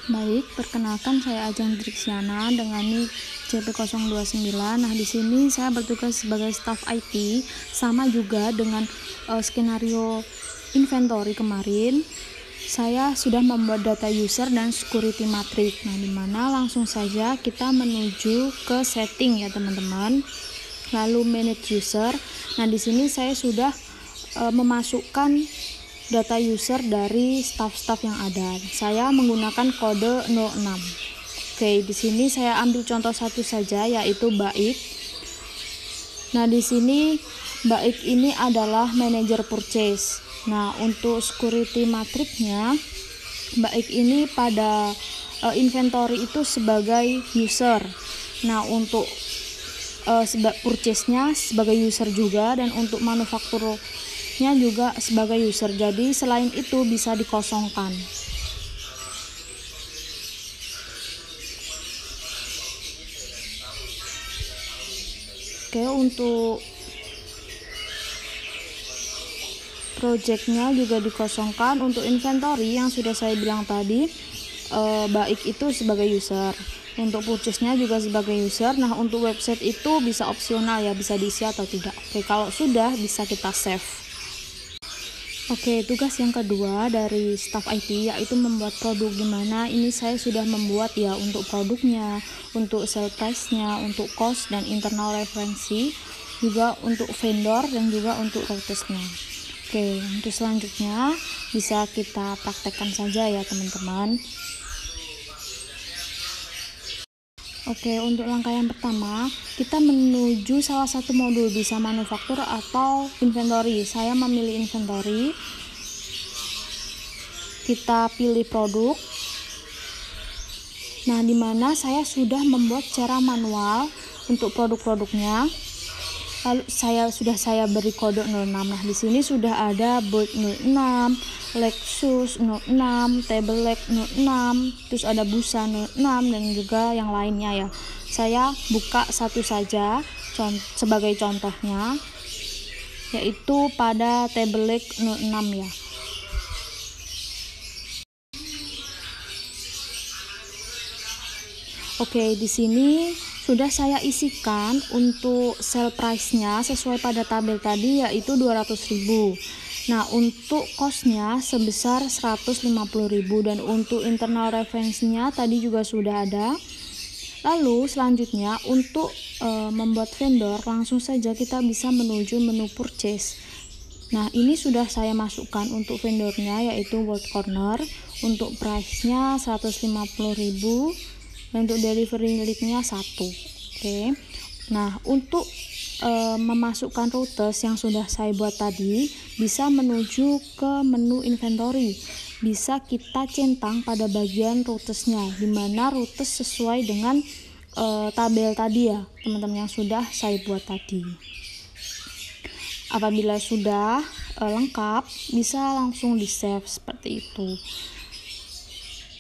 Baik, perkenalkan saya Ajeng Trixiana dengan NIK CP029. Nah, di sini saya bertugas sebagai staf IT, sama juga dengan skenario inventory kemarin. Saya sudah membuat data user dan security matrix. Nah, dimana langsung saja kita menuju ke setting ya teman-teman. Lalu manage user. Nah, di sini saya sudah memasukkan data user dari staff-staff yang ada. Saya menggunakan kode 06. Oke, di sini saya ambil contoh satu saja, yaitu Baik. Nah, di sini Baik ini adalah manager purchase. Nah, untuk security matrixnya, Baik ini pada inventory itu sebagai user. Nah, untuk purchase-nya sebagai user juga, dan untuk manufakturnya juga sebagai user. Jadi selain itu bisa dikosongkan. Oke, untuk projectnya juga dikosongkan. Untuk inventory yang sudah saya bilang tadi, Baik itu sebagai user. Untuk purchase-nya juga sebagai user. Nah, untuk website itu bisa opsional ya, bisa diisi atau tidak. Oke, kalau sudah bisa kita save. Oke, tugas yang kedua dari staff IT yaitu membuat produk. Dimana ini saya sudah membuat ya untuk produknya, untuk sale price-nya, untuk cost dan internal referensi, juga untuk vendor dan juga untuk routers-nya. Oke, untuk selanjutnya bisa kita praktekkan saja ya teman-teman. Oke, untuk langkah yang pertama, kita menuju salah satu modul, bisa manufaktur atau inventory. Saya memilih inventory. Kita pilih produk. Nah, dimana saya sudah membuat secara manual untuk produk-produknya. Lalu saya beri kode 06. Nah, di sini sudah ada Bolt 06, Lexus 06, Tableleg 06, terus ada Busa 06 dan juga yang lainnya ya. Saya buka satu saja sebagai contohnya, yaitu pada Tableleg 06 ya. Oke, di sini sudah saya isikan untuk sale price-nya sesuai pada tabel tadi, yaitu 200.000. Nah, untuk cost-nya sebesar 150.000, dan untuk internal referensinya tadi juga sudah ada. Lalu selanjutnya untuk membuat vendor, langsung saja kita bisa menuju menu purchase. Nah, ini sudah saya masukkan untuk vendornya, yaitu World Corner. Untuk price-nya 150.000. Untuk delivery link-nya 1. Oke. Nah, untuk memasukkan routers yang sudah saya buat tadi, bisa menuju ke menu inventory. Bisa kita centang pada bagian routersnya, dimana routers sesuai dengan tabel tadi ya teman-teman yang sudah saya buat tadi. Apabila sudah lengkap, bisa langsung di save seperti itu.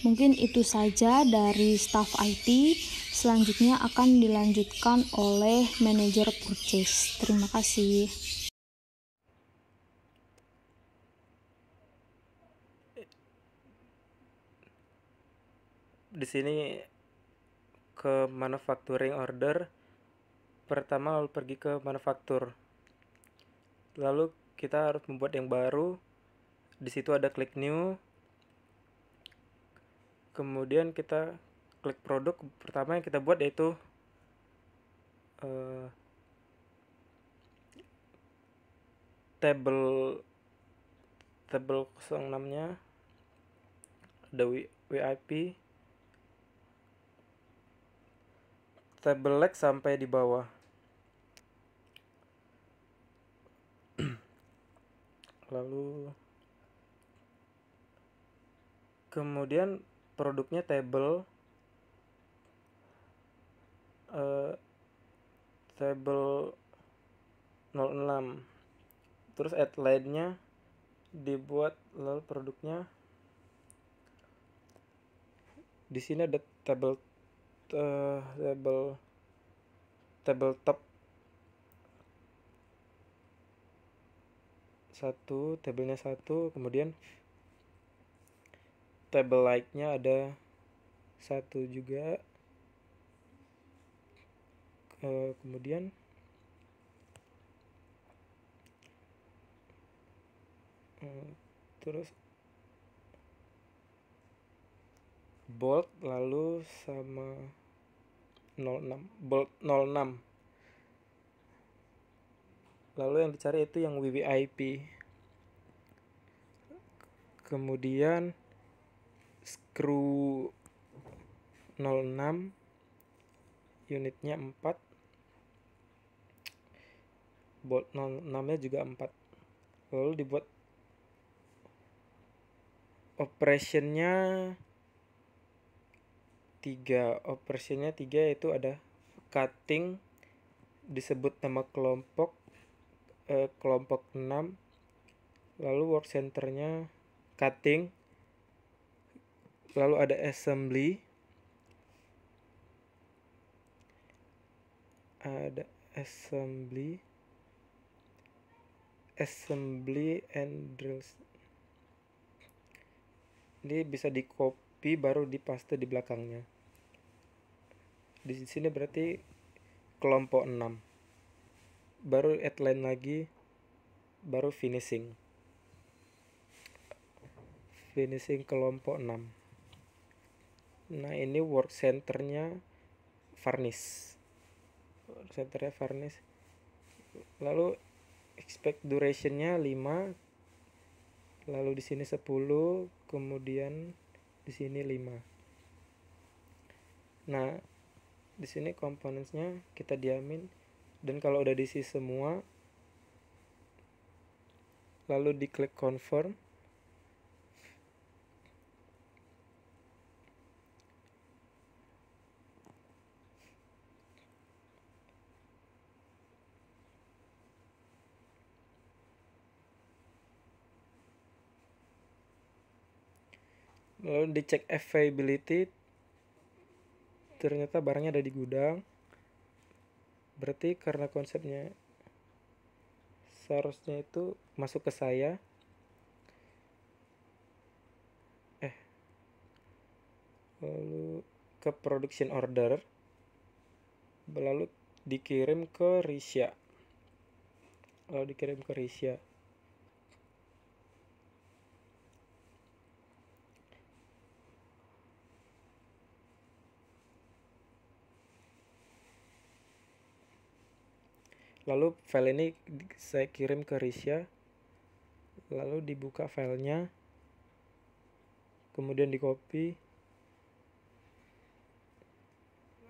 Mungkin itu saja dari staff IT. Selanjutnya akan dilanjutkan oleh manajer purchase. Terima kasih. Di sini ke manufacturing order. Pertama lalu pergi ke manufaktur. Lalu kita harus membuat yang baru. Di situ ada klik new. Kemudian kita klik produk. Pertama yang kita buat yaitu tabel 06-nya. Ada WIP. Tableleg sampai di bawah. Lalu kemudian produknya table table 06. Terus add line-nya dibuat. Lalu produknya di sini ada table top 1, tabelnya 1, kemudian table like-nya ada satu juga. Kemudian terus bolt lalu sama 06, bolt 06. Lalu yang dicari itu yang VVIP. Kemudian screw 06 unitnya 4, bolt 06 nya juga 4. Lalu dibuat operationnya 3. Operationnya 3 yaitu ada cutting, disebut nama kelompok kelompok 6. Lalu work centernya cutting, lalu ada assembly, and drills. Ini bisa di copy baru dipaste di belakangnya. Di sini berarti kelompok 6. Baru outline lagi, baru finishing kelompok 6. Nah, ini work centernya varnish. Lalu expect durationnya 5. Lalu di sini 10, kemudian di sini 5. Nah, di sini componentsnya kita diamin, dan kalau udah diisi semua, lalu diklik confirm. Lalu dicek availability, ternyata barangnya ada di gudang. Berarti karena konsepnya seharusnya itu masuk ke saya. Lalu ke production order, lalu dikirim ke Risha. Lalu file ini saya kirim ke Risha, lalu dibuka filenya, kemudian di copy.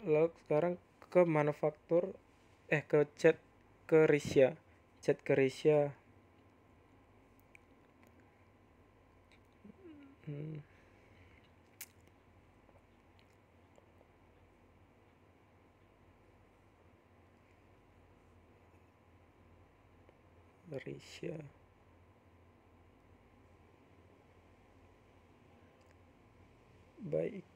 Lalu sekarang ke manufaktur, ke chat ke Risha. Risha. Baik.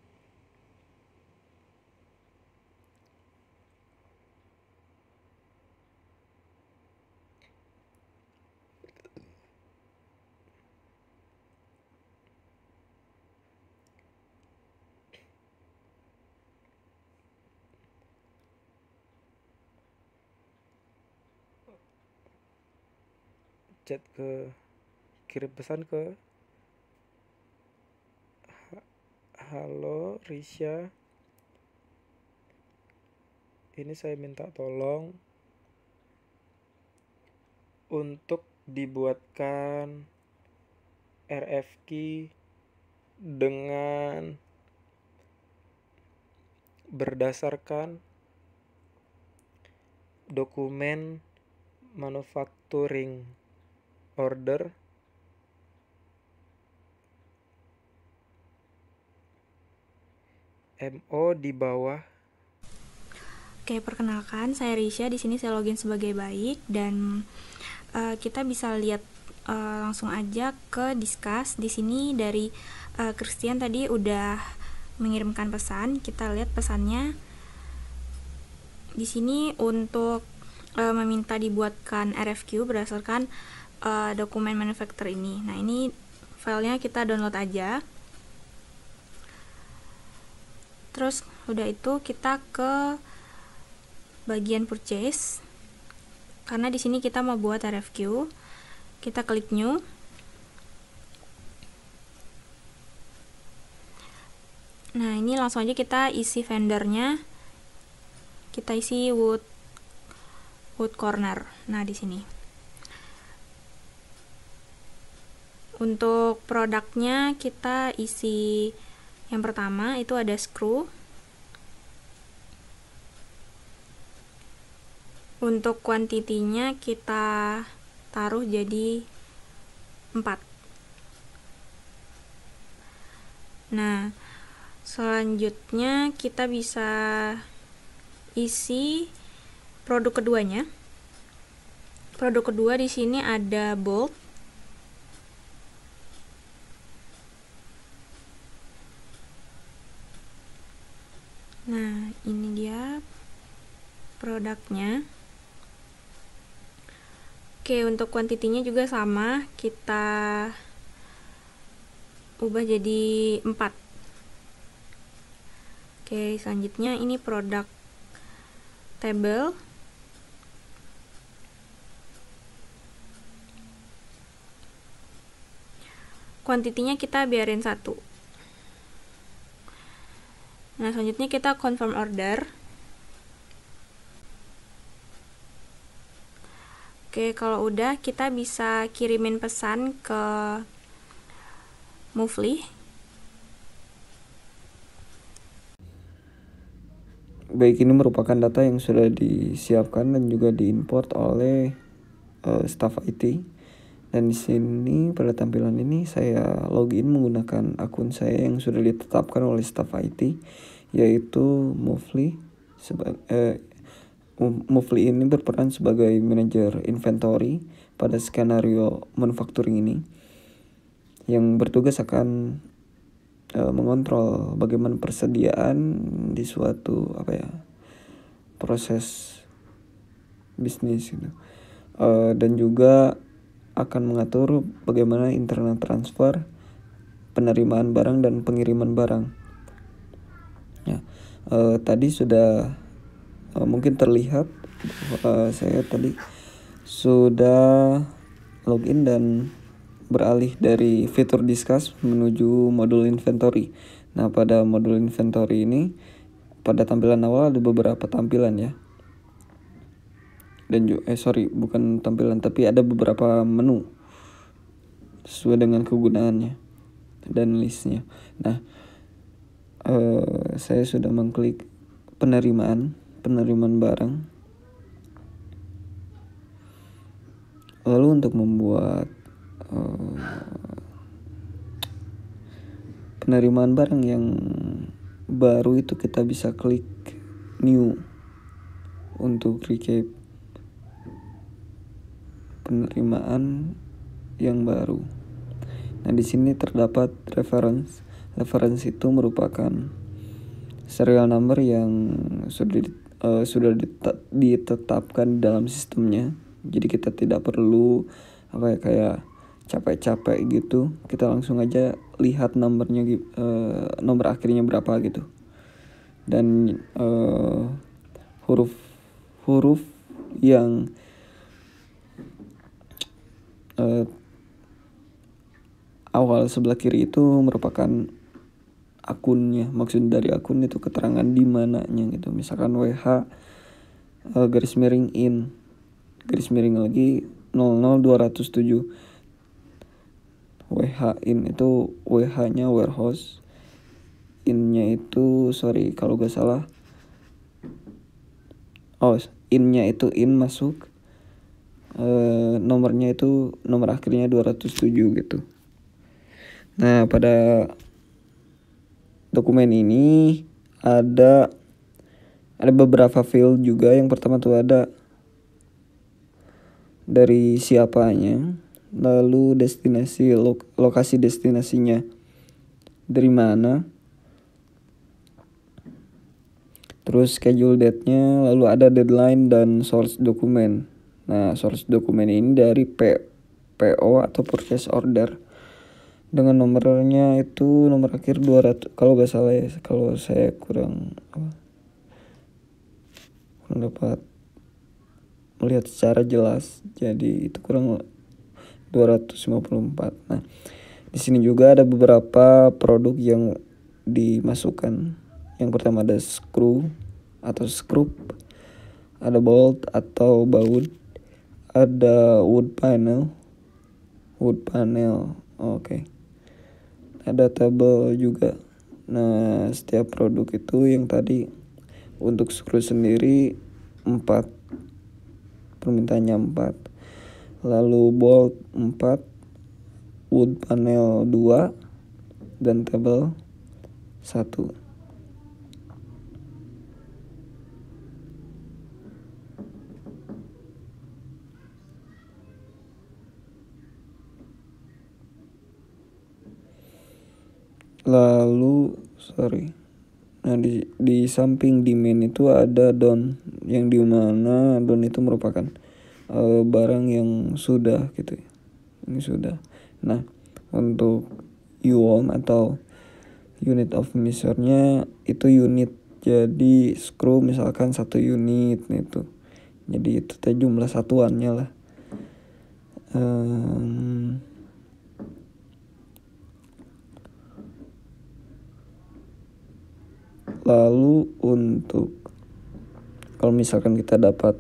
Chat kirim pesan ke halo Risha, ini saya minta tolong untuk dibuatkan RFQ dengan berdasarkan dokumen manufacturing order MO di bawah. Oke, perkenalkan saya Risha. Di sini saya login sebagai baik, dan kita bisa lihat langsung aja ke discuss. Di sini dari Christian tadi udah mengirimkan pesan. Kita lihat pesannya. Di sini untuk meminta dibuatkan RFQ berdasarkan dokumen manufacturer ini. Nah, ini filenya kita download aja. Terus udah itu kita ke bagian purchase. Karena di sini kita mau buat RFQ. Kita klik new. Nah, ini langsung aja kita isi vendornya. Kita isi wood corner. Nah, di sini. Untuk produknya kita isi yang pertama itu ada screw. Untuk kuantitinya kita taruh jadi 4. Nah, selanjutnya kita bisa isi produk keduanya. Produk kedua di sini ada bolt. Nah, ini dia produknya. Oke, untuk kuantitinya juga sama, kita ubah jadi 4. Oke, selanjutnya ini produk table. Kuantitinya kita biarin 1. Nah, selanjutnya kita confirm order. Oke, kalau udah kita bisa kirimin pesan ke Movely. Baik, ini merupakan data yang sudah disiapkan dan juga diimport oleh staf IT. Dan di sini pada tampilan ini saya login menggunakan akun saya yang sudah ditetapkan oleh staf IT, yaitu Movely. Movely ini berperan sebagai manajer inventory pada skenario manufacturing ini, yang bertugas akan mengontrol bagaimana persediaan di suatu proses bisnis gitu. Dan juga akan mengatur bagaimana internal transfer, penerimaan barang dan pengiriman barang. Ya, tadi sudah mungkin terlihat saya tadi sudah login dan beralih dari fitur discuss menuju modul inventory. Nah, pada modul inventory ini pada tampilan awal ada beberapa tampilan ya. Dan bukan tampilan, tapi ada beberapa menu sesuai dengan kegunaannya dan listnya. Nah, saya sudah mengklik penerimaan barang. Lalu untuk membuat penerimaan barang yang baru itu kita bisa klik new untuk recap penerimaan yang baru. Nah, di sini terdapat reference. Reference itu merupakan serial number yang sudah ditetapkan dalam sistemnya. Jadi kita tidak perlu kayak capek-capek gitu. Kita langsung aja lihat nomornya, nomor akhirnya berapa gitu. Dan huruf yang awal sebelah kiri itu merupakan akunnya. Maksud dari akun itu keterangan di mananya gitu. Misalkan WH garis miring in, garis miring lagi 00207. WH in itu WH-nya warehouse, in-nya itu kalau gak salah, in-nya itu in masuk, nomornya itu nomor akhirnya 207 gitu. Nah, pada dokumen ini ada beberapa field juga. Yang pertama tuh ada dari siapanya, lalu destinasi, lokasi destinasinya dari mana, terus schedule date-nya, lalu ada deadline dan source dokumen. Nah, source dokumen ini dari PO atau purchase order. dengan nomornya itu nomor akhir 200 kalau gak salah ya, kalau saya kurang dapat melihat secara jelas, jadi itu kurang 254. Nah, di sini juga ada beberapa produk yang dimasukkan. Yang pertama ada screw atau screw, ada bolt atau baut, ada wood panel, oke. Ada tabel juga. Nah, setiap produk itu yang tadi untuk screw sendiri 4, permintaannya 4. Lalu bolt 4, wood panel 2, dan tabel 1. Lalu nah di samping demand itu ada don, yang dimana don itu merupakan barang yang sudah gitu ya. Ini sudah. Nah, untuk UOM atau unit of measure-nya itu unit. Jadi screw misalkan 1 unit itu. Jadi itu jumlah satuannya lah. Lalu untuk kalau misalkan kita dapat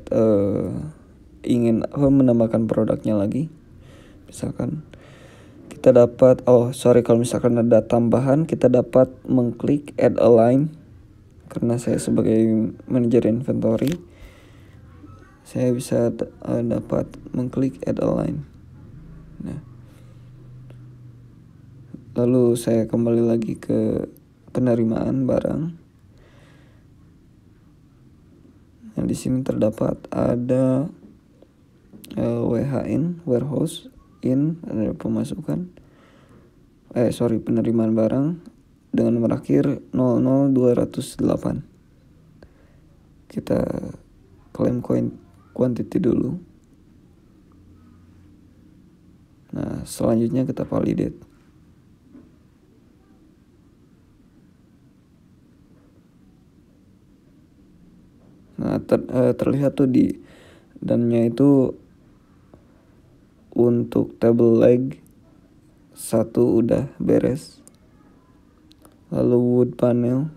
ingin menambahkan produknya lagi, misalkan kita dapat kalau misalkan ada tambahan, kita dapat mengklik add a line. Karena saya sebagai manajer inventory, saya bisa dapat mengklik add a line. Nah, lalu saya kembali lagi ke penerimaan barang. Nah, di sini terdapat ada WHN, warehouse in, ada pemasukan penerimaan barang dengan nomor akhir 00208. Kita klaim quantity dulu. Nah, selanjutnya kita validate. Nah, terlihat tuh di dannya itu untuk table leg 1 udah beres. Lalu wood panel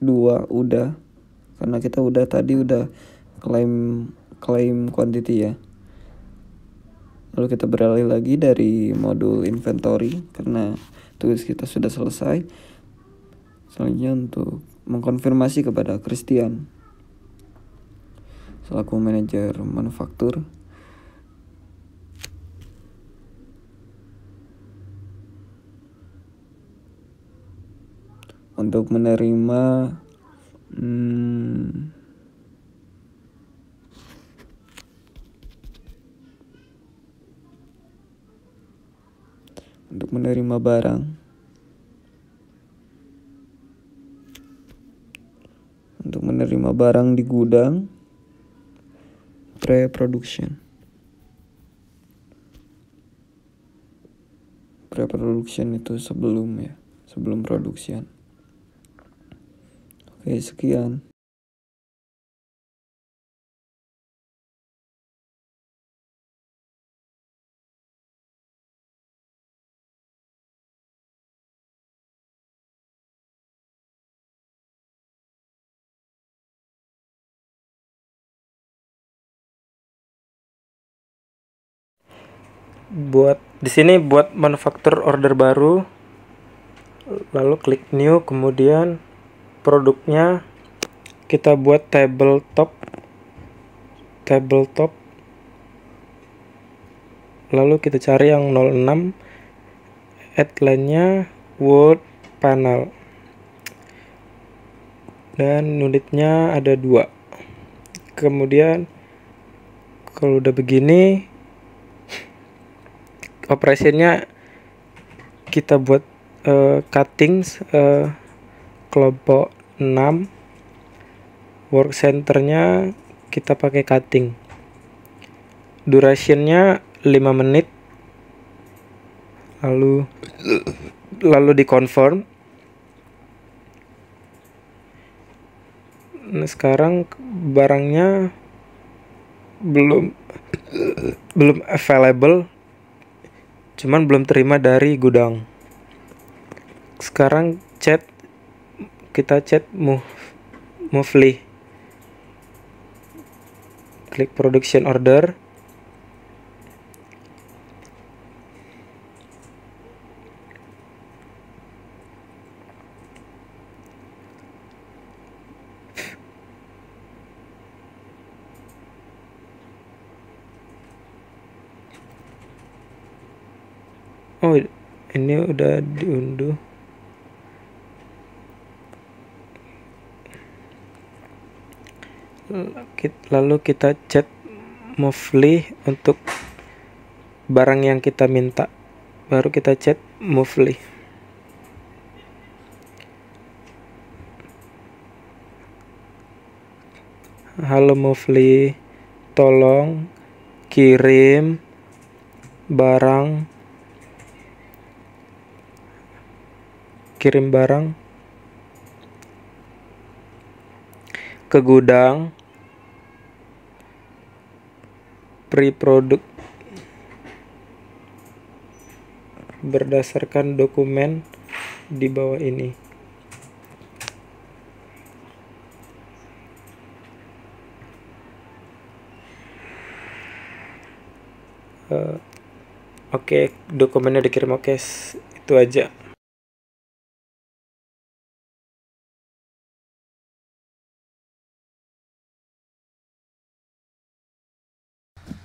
2 udah, karena kita udah claim quantity ya. Lalu kita beralih lagi dari modul inventory karena tugas kita sudah selesai. Selanjutnya untuk mengkonfirmasi kepada Christian selaku manajer manufaktur. Untuk menerima barang. Untuk menerima barang di gudang pre-production itu sebelum produksian. Oke, sekian. Di sini buat manufaktur order baru, lalu klik new, kemudian produknya kita buat tabletop, lalu kita cari yang 06, add line-nya wood panel, dan unitnya ada 2. Kemudian kalau udah begini, operasinya kita buat cuttings kelompok 6. Work centernya kita pakai cutting. Durationnya 5 menit. lalu di confirm. Nah, sekarang barangnya belum available, cuman belum terima dari gudang. Sekarang kita chat Movely, klik production order. Oh, ini udah diunduh. Lalu kita chat Movely untuk barang yang kita minta. Baru kita chat Movely. Halo Movely, tolong kirim barang ke gudang pre-product berdasarkan dokumen di bawah ini. Oke, dokumennya dikirim. Oke, itu aja.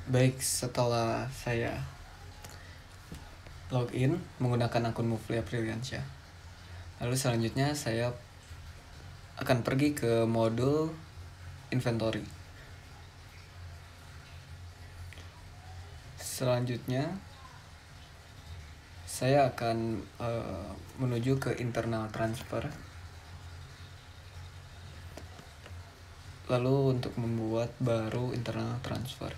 Baik, setelah saya login menggunakan akun Movely Apriliansyah, lalu selanjutnya saya akan pergi ke modul inventory. Selanjutnya saya akan menuju ke internal transfer. Lalu untuk membuat baru internal transfer.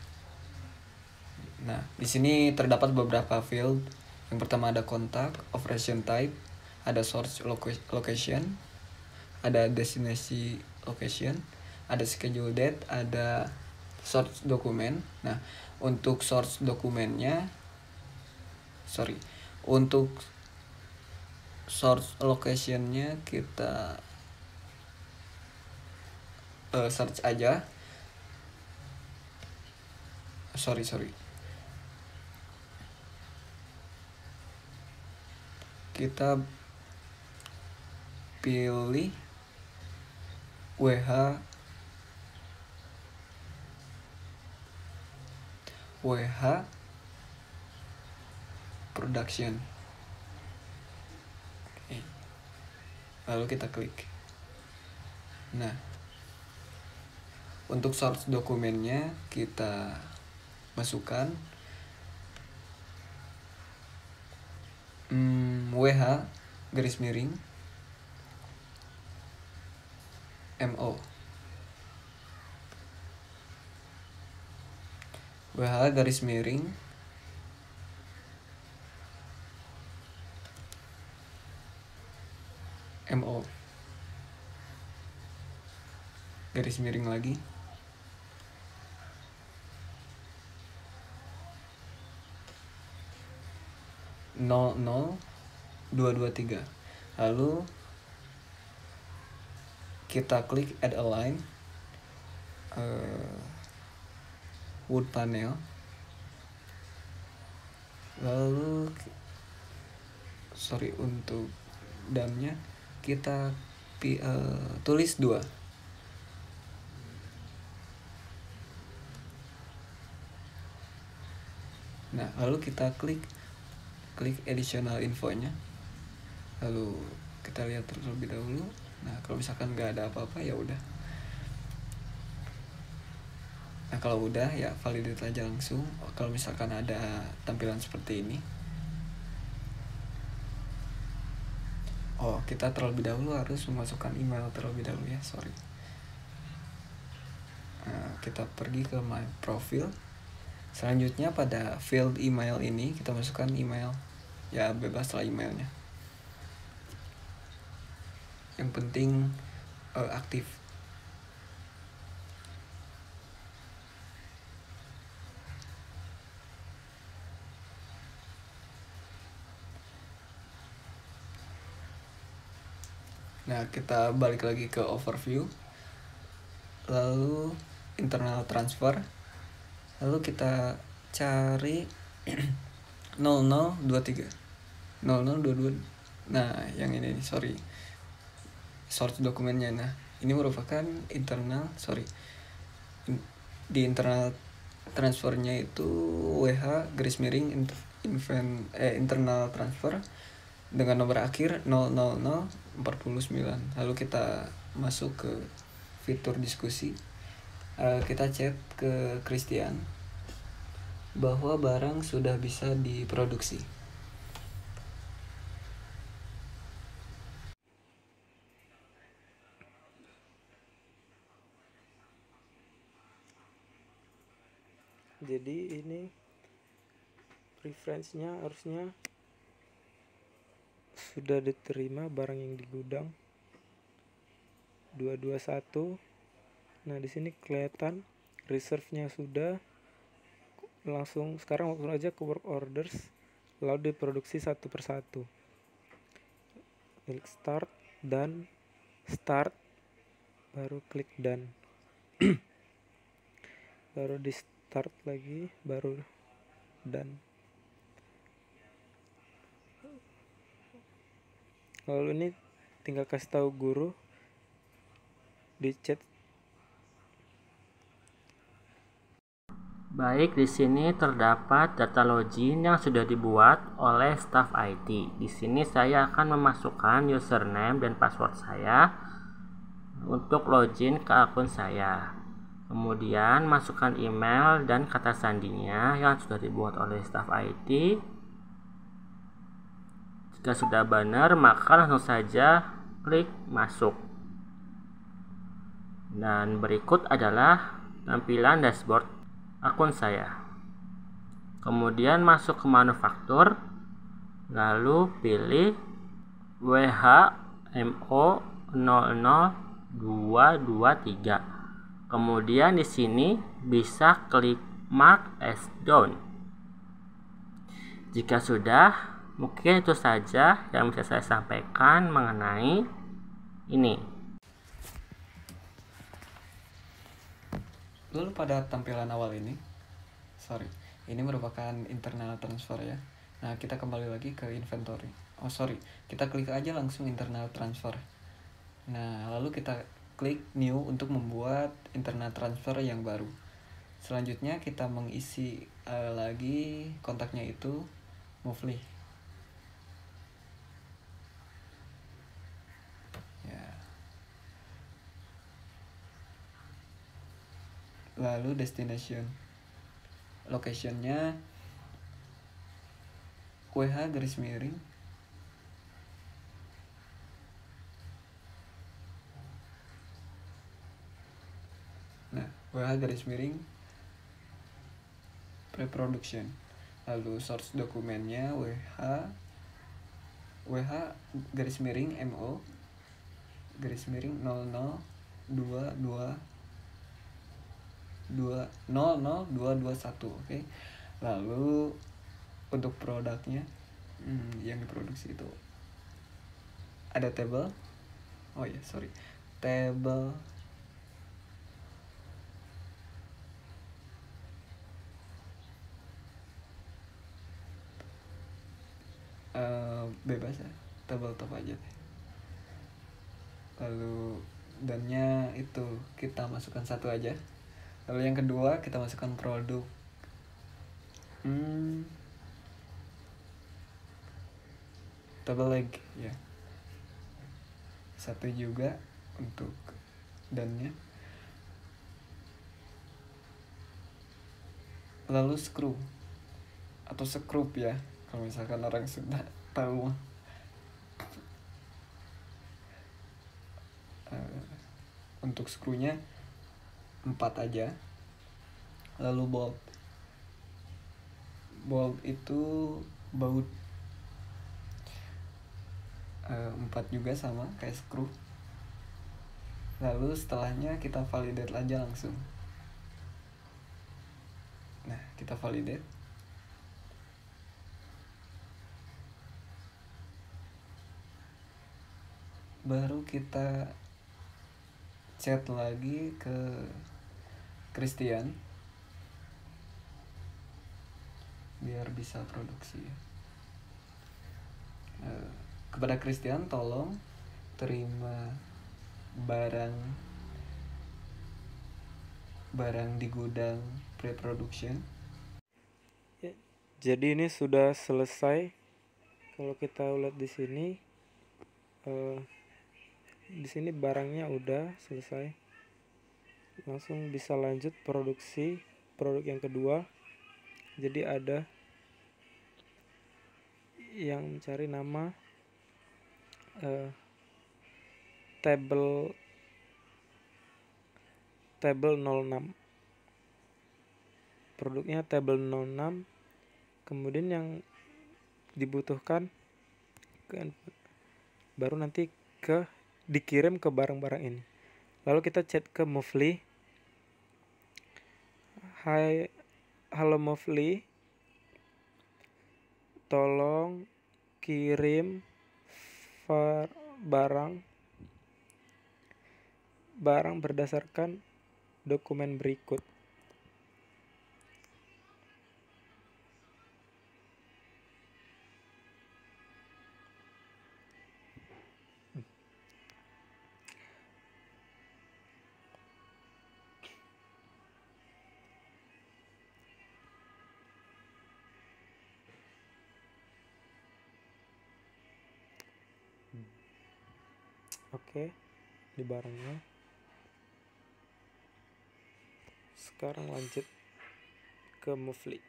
Nah, di sini terdapat beberapa field. Yang pertama ada kontak, operation type, ada source location, ada destination location, ada schedule date, ada source dokumen. Nah, untuk source dokumennya, untuk source locationnya kita search aja. Kita pilih WH production. Oke. Lalu kita klik. Nah, untuk source dokumennya kita masukkan WH garis miring MO. WH garis miring MO garis miring lagi 00223. Lalu kita klik add a line, wood panel. Lalu untuk damnya kita tulis 2. Nah, lalu kita klik additional infonya. Lalu kita lihat terlebih dahulu. Nah, kalau misalkan nggak ada apa-apa ya udah. Nah, kalau udah ya validate aja langsung. Kalau misalkan ada tampilan seperti ini, kita terlebih dahulu harus memasukkan email terlebih dahulu ya, kita pergi ke my profile. Selanjutnya pada field email ini kita masukkan email. ya bebas lah emailnya, yang penting aktif. Nah, kita balik lagi ke overview. Lalu internal transfer. Lalu kita cari 0023. 0022. Nah, yang ini sorry. Source dokumennya. Nah, ini merupakan di internal transfernya itu WH garis miring internal transfer dengan nomor akhir 00049. Lalu kita masuk ke fitur diskusi. Kita chat ke Christian bahwa barang sudah bisa diproduksi. Jadi ini preference-nya harusnya sudah diterima barang yang di gudang 221. Nah, di sini kelihatan reserve-nya sudah. Sekarang langsung aja ke work orders, lalu diproduksi satu persatu. Klik start, baru klik done. Baru di start lagi, baru done. Lalu ini tinggal kasih tahu guru di chat. Baik, di sini terdapat data login yang sudah dibuat oleh staf IT. Di sini saya akan memasukkan username dan password saya untuk login ke akun saya. Kemudian masukkan email dan kata sandinya yang sudah dibuat oleh staf IT. Jika sudah benar, maka langsung saja klik masuk. Dan berikut adalah tampilan dashboard akun saya. Kemudian masuk ke manufaktur, lalu pilih WHMO00223. Kemudian di sini bisa klik mark as done. Jika sudah, mungkin itu saja yang bisa saya sampaikan mengenai ini. Lalu pada tampilan awal ini merupakan internal transfer ya. Nah, kita kembali lagi ke inventory. Kita klik aja langsung internal transfer. Nah, lalu kita klik new untuk membuat internal transfer yang baru. Selanjutnya kita mengisi lagi kontaknya itu Movely. Lalu destination, locationnya WH garis miring WH garis miring pre-production. Lalu source dokumennya WH garis miring MO garis miring 00221. Oke. Lalu untuk produknya yang diproduksi itu ada table. Table bebas ya, tabletop aja. Lalu dannya itu kita masukkan satu aja. Lalu yang kedua kita masukkan produk. Table leg ya. Satu juga untuk dannya. Lalu screw atau skrup ya, kalau misalkan orang sudah tahu. Untuk skrunya 4 aja. Lalu bolt itu baut 4 juga sama kayak screw. Lalu setelahnya kita validate aja langsung. Nah, kita validate. Baru kita chat lagi ke Christian biar bisa produksi ya. Kepada Christian, tolong terima barang di gudang pre-production. Ya, jadi ini sudah selesai. Kalau kita lihat di sini barangnya udah selesai. Langsung bisa lanjut produksi produk yang kedua. Jadi ada yang mencari nama table 06. Produknya table 06. Kemudian yang dibutuhkan baru nanti dikirim ke barang-barang ini. Lalu kita chat ke Movely. Hai, halo Movely, tolong kirim barang berdasarkan dokumen berikut. Oke, di barangnya. Sekarang lanjut ke Movely.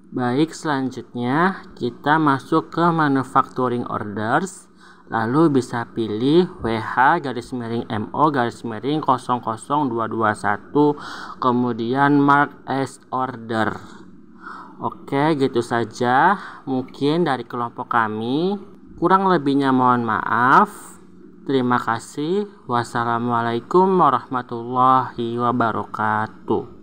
Baik, selanjutnya kita masuk ke manufacturing orders. Lalu bisa pilih WH-MO-00221, kemudian mark as order. Oke, gitu saja mungkin dari kelompok kami. Kurang lebihnya mohon maaf. Terima kasih. Wassalamualaikum warahmatullahi wabarakatuh.